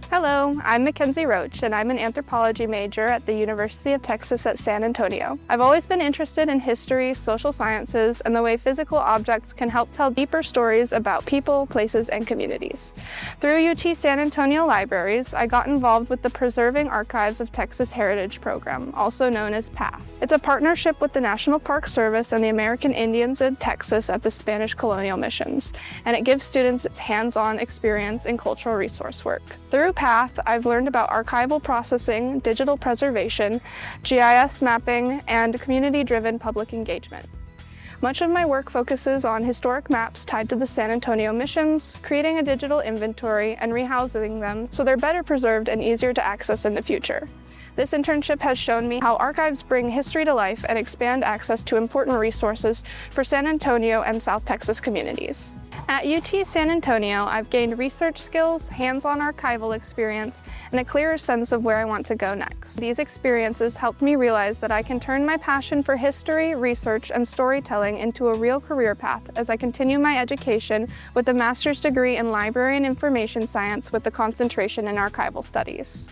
Hello, I'm Mackenzi Roach, and I'm an anthropology major at the University of Texas at San Antonio. I've always been interested in history, social sciences, and the way physical objects can help tell deeper stories about people, places, and communities. Through UT San Antonio Libraries, I got involved with the Preserving Archives of Texas Heritage program, also known as PATH. It's a partnership with the National Park Service and the American Indians in Texas at the Spanish colonial missions, and it gives students hands-on experience in cultural resource work. Through PATH, I've learned about archival processing, digital preservation, GIS mapping, and community-driven public engagement. Much of my work focuses on historic maps tied to the San Antonio missions, creating a digital inventory and rehousing them so they're better preserved and easier to access in the future. This internship has shown me how archives bring history to life and expand access to important resources for San Antonio and South Texas communities. At UT San Antonio, I've gained research skills, hands-on archival experience, and a clearer sense of where I want to go next. These experiences helped me realize that I can turn my passion for history, research, and storytelling into a real career path as I continue my education with a master's degree in library and information science with a concentration in archival studies.